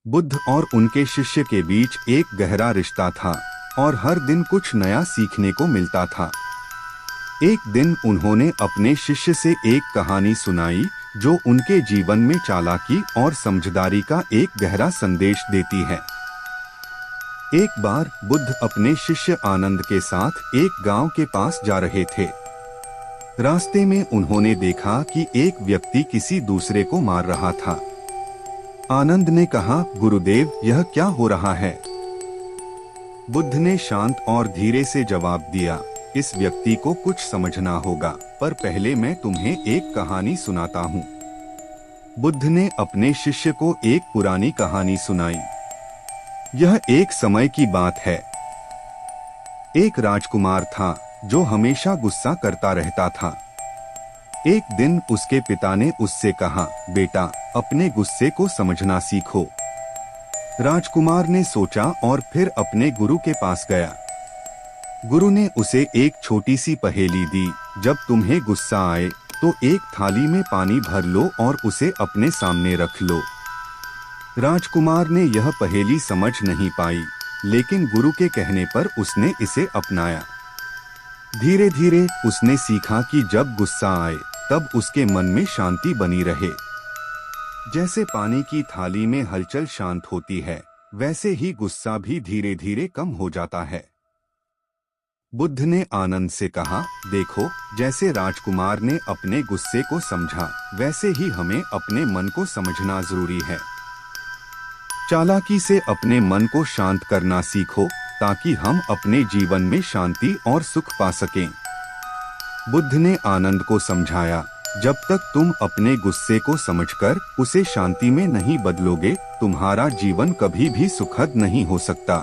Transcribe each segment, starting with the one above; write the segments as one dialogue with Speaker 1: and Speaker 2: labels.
Speaker 1: बुद्ध और उनके शिष्य के बीच एक गहरा रिश्ता था और हर दिन कुछ नया सीखने को मिलता था। एक दिन उन्होंने अपने शिष्य से एक कहानी सुनाई जो उनके जीवन में चालाकी और समझदारी का एक गहरा संदेश देती है। एक बार बुद्ध अपने शिष्य आनंद के साथ एक गांव के पास जा रहे थे। रास्ते में उन्होंने देखा कि एक व्यक्ति किसी दूसरे को मार रहा था। आनंद ने कहा, गुरुदेव, यह क्या हो रहा है? बुद्ध ने शांत और धीरे से जवाब दिया, इस व्यक्ति को कुछ समझना होगा, पर पहले मैं तुम्हें एक कहानी सुनाता हूँ। बुद्ध ने अपने शिष्य को एक पुरानी कहानी सुनाई। यह एक समय की बात है। एक राजकुमार था जो हमेशा गुस्सा करता रहता था। एक दिन उसके पिता ने उससे कहा, बेटा, अपने गुस्से को समझना सीखो। राजकुमार ने सोचा और फिर अपने गुरु के पास गया। गुरु ने उसे एक छोटी सी पहेली दी, जब तुम्हें गुस्सा आए तो एक थाली में पानी भर लो और उसे अपने सामने रख लो। राजकुमार ने यह पहेली समझ नहीं पाई, लेकिन गुरु के कहने पर उसने इसे अपनाया। धीरे धीरे उसने सीखा कि जब गुस्सा आए तब उसके मन में शांति बनी रहे। जैसे पानी की थाली में हलचल शांत होती है, वैसे ही गुस्सा भी धीरे धीरे कम हो जाता है। बुद्ध ने आनंद से कहा, देखो, जैसे राजकुमार ने अपने गुस्से को समझा, वैसे ही हमें अपने मन को समझना जरूरी है। चालाकी से अपने मन को शांत करना सीखो ताकि हम अपने जीवन में शांति और सुख पा सकें। बुद्ध ने आनंद को समझाया, जब तक तुम अपने गुस्से को समझकर उसे शांति में नहीं बदलोगे, तुम्हारा जीवन कभी भी सुखद नहीं हो सकता।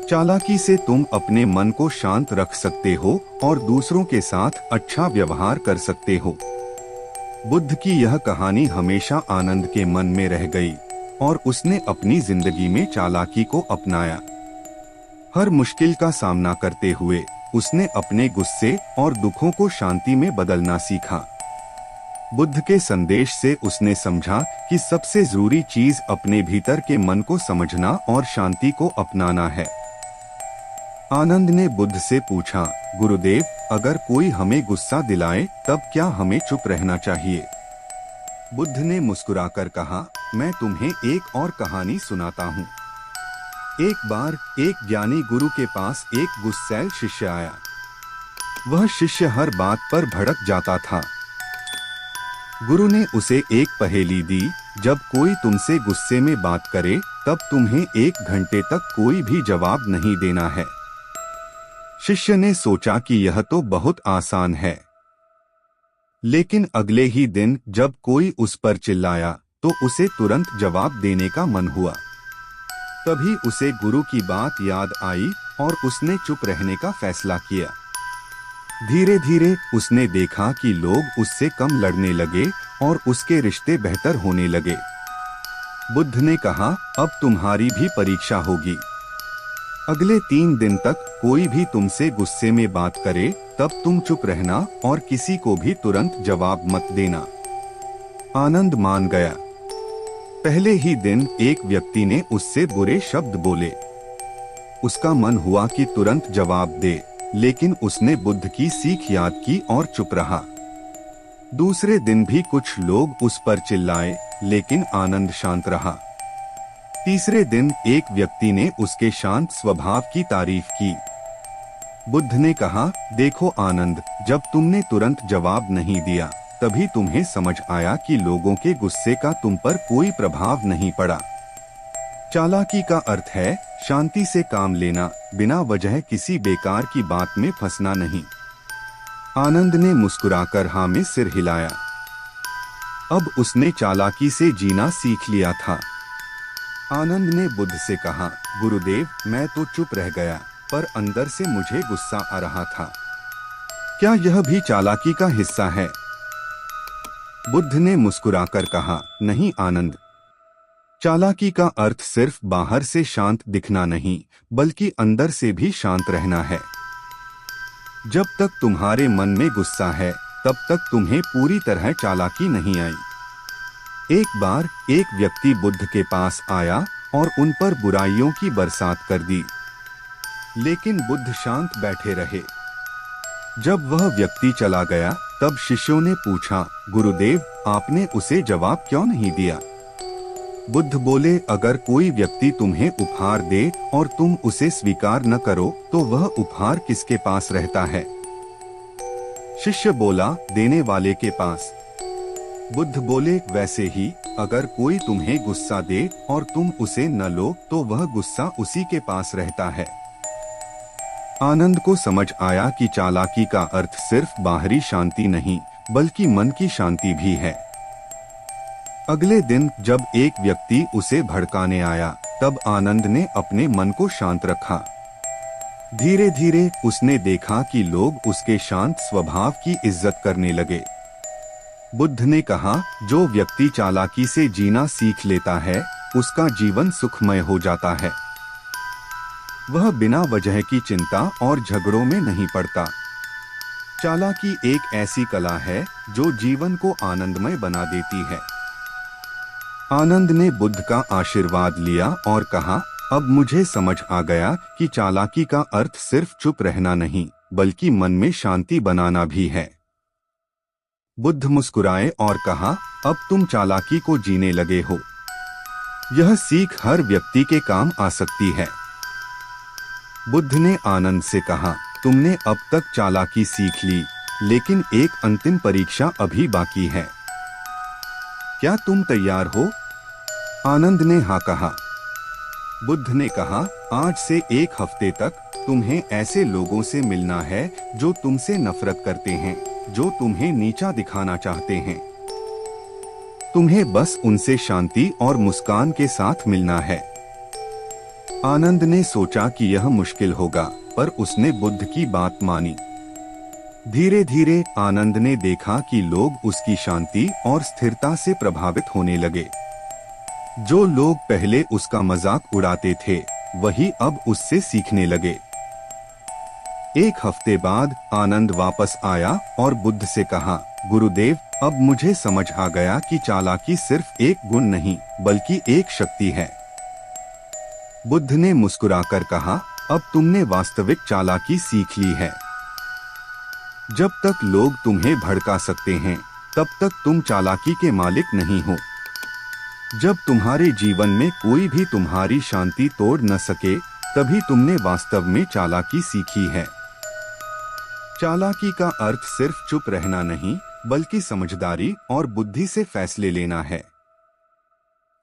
Speaker 1: चालाकी से तुम अपने मन को शांत रख सकते हो और दूसरों के साथ अच्छा व्यवहार कर सकते हो। बुद्ध की यह कहानी हमेशा आनंद के मन में रह गई और उसने अपनी जिंदगी में चालाकी को अपनाया। हर मुश्किल का सामना करते हुए उसने अपने गुस्से और दुखों को शांति में बदलना सीखा। बुद्ध के संदेश से उसने समझा कि सबसे जरूरी चीज अपने भीतर के मन को समझना और शांति को अपनाना है। आनंद ने बुद्ध से पूछा, गुरुदेव, अगर कोई हमें गुस्सा दिलाए तब क्या हमें चुप रहना चाहिए? बुद्ध ने मुस्कुराकर कहा, मैं तुम्हें एक और कहानी सुनाता हूँ। एक बार एक ज्ञानी गुरु के पास एक गुस्सैल शिष्य आया। वह शिष्य हर बात पर भड़क जाता था। गुरु ने उसे एक पहेली दी, जब कोई तुमसे गुस्से में बात करे तब तुम्हें 1 घंटे तक कोई भी जवाब नहीं देना है। शिष्य ने सोचा कि यह तो बहुत आसान है, लेकिन अगले ही दिन जब कोई उस पर चिल्लाया तो उसे तुरंत जवाब देने का मन हुआ। तभी उसे गुरु की बात याद आई और उसने चुप रहने का फैसला किया। धीरे धीरे उसने देखा कि लोग उससे कम लड़ने लगे और उसके रिश्ते बेहतर होने लगे। बुद्ध ने कहा, अब तुम्हारी भी परीक्षा होगी। अगले 3 दिन तक कोई भी तुमसे गुस्से में बात करे तब तुम चुप रहना और किसी को भी तुरंत जवाब मत देना। आनंद मान गया। पहले ही दिन एक व्यक्ति ने उससे बुरे शब्द बोले। उसका मन हुआ कि तुरंत जवाब दे, लेकिन उसने बुद्ध की सीख याद की और चुप रहा। दूसरे दिन भी कुछ लोग उस पर चिल्लाए, लेकिन आनंद शांत रहा। तीसरे दिन एक व्यक्ति ने उसके शांत स्वभाव की तारीफ की। बुद्ध ने कहा, देखो आनंद, जब तुमने तुरंत जवाब नहीं दिया तभी तुम्हें समझ आया कि लोगों के गुस्से का तुम पर कोई प्रभाव नहीं पड़ा। चालाकी का अर्थ है शांति से काम लेना, बिना वजह किसी बेकार की बात में फंसना नहीं। आनंद ने मुस्कुराकर हाँ में सिर हिलाया। अब उसने चालाकी से जीना सीख लिया था। आनंद ने बुद्ध से कहा, गुरुदेव, मैं तो चुप रह गया, पर अंदर से मुझे गुस्सा आ रहा था। क्या यह भी चालाकी का हिस्सा है? बुद्ध ने मुस्कुराकर कहा, नहीं आनंद, चालाकी का अर्थ सिर्फ बाहर से शांत दिखना नहीं, बल्कि अंदर से भी शांत रहना है। जब तक तुम्हारे मन में गुस्सा है, तब तक तुम्हें पूरी तरह चालाकी नहीं आई। एक बार एक व्यक्ति बुद्ध के पास आया और उन पर बुराइयों की बरसात कर दी, लेकिन बुद्ध शांत बैठे रहे। जब वह व्यक्ति चला गया तब शिष्यों ने पूछा, गुरुदेव, आपने उसे जवाब क्यों नहीं दिया? बुद्ध बोले, अगर कोई व्यक्ति तुम्हें उपहार दे और तुम उसे स्वीकार न करो तो वह उपहार किसके पास रहता है? शिष्य बोला, देने वाले के पास। बुद्ध बोले, वैसे ही अगर कोई तुम्हें गुस्सा दे और तुम उसे न लो तो वह गुस्सा उसी के पास रहता है। आनंद को समझ आया कि चालाकी का अर्थ सिर्फ बाहरी शांति नहीं बल्कि मन की शांति भी है। अगले दिन जब एक व्यक्ति उसे भड़काने आया तब आनंद ने अपने मन को शांत रखा। धीरे धीरे उसने देखा कि लोग उसके शांत स्वभाव की इज्जत करने लगे। बुद्ध ने कहा, जो व्यक्ति चालाकी से जीना सीख लेता है उसका जीवन सुखमय हो जाता है। वह बिना वजह की चिंता और झगड़ों में नहीं पड़ता। चालाकी एक ऐसी कला है जो जीवन को आनंदमय बना देती है। आनंद ने बुद्ध का आशीर्वाद लिया और कहा, अब मुझे समझ आ गया कि चालाकी का अर्थ सिर्फ चुप रहना नहीं बल्कि मन में शांति बनाना भी है। बुद्ध मुस्कुराए और कहा, अब तुम चालाकी को जीने लगे हो। यह सीख हर व्यक्ति के काम आ सकती है। बुद्ध ने आनंद से कहा, तुमने अब तक चालाकी सीख ली, लेकिन एक अंतिम परीक्षा अभी बाकी है। क्या तुम तैयार हो? आनंद ने हाँ कहा। बुद्ध ने कहा, आज से एक हफ्ते तक तुम्हें ऐसे लोगों से मिलना है जो तुमसे नफरत करते हैं, जो तुम्हें नीचा दिखाना चाहते हैं। तुम्हें बस उनसे शांति और मुस्कान के साथ मिलना है। आनंद ने सोचा कि यह मुश्किल होगा, पर उसने बुद्ध की बात मानी। धीरे धीरे आनंद ने देखा कि लोग उसकी शांति और स्थिरता से प्रभावित होने लगे। जो लोग पहले उसका मजाक उड़ाते थे वही अब उससे सीखने लगे। एक हफ्ते बाद आनंद वापस आया और बुद्ध से कहा, गुरुदेव, अब मुझे समझ आ गया कि चालाकी सिर्फ एक गुण नहीं बल्कि एक शक्ति है। बुद्ध ने मुस्कुराकर कहा, अब तुमने वास्तविक चालाकी सीख ली है। जब तक लोग तुम्हें भड़का सकते हैं तब तक तुम चालाकी के मालिक नहीं हो। जब तुम्हारे जीवन में कोई भी तुम्हारी शांति तोड़ न सके तभी तुमने वास्तव में चालाकी सीखी है। चालाकी का अर्थ सिर्फ चुप रहना नहीं बल्कि समझदारी और बुद्धि से फैसले लेना है।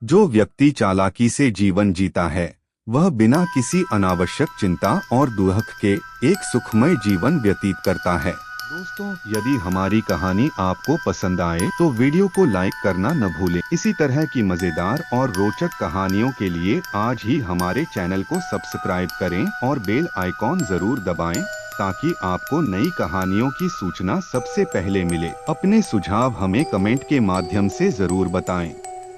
Speaker 1: जो व्यक्ति चालाकी से जीवन जीता है वह बिना किसी अनावश्यक चिंता और दुख के एक सुखमय जीवन व्यतीत करता है। दोस्तों, यदि हमारी कहानी आपको पसंद आए तो वीडियो को लाइक करना न भूलें। इसी तरह की मजेदार और रोचक कहानियों के लिए आज ही हमारे चैनल को सब्सक्राइब करें और बेल आइकॉन जरूर दबाएं ताकि आपको नई कहानियों की सूचना सबसे पहले मिले। अपने सुझाव हमें कमेंट के माध्यम से जरूर बताएं।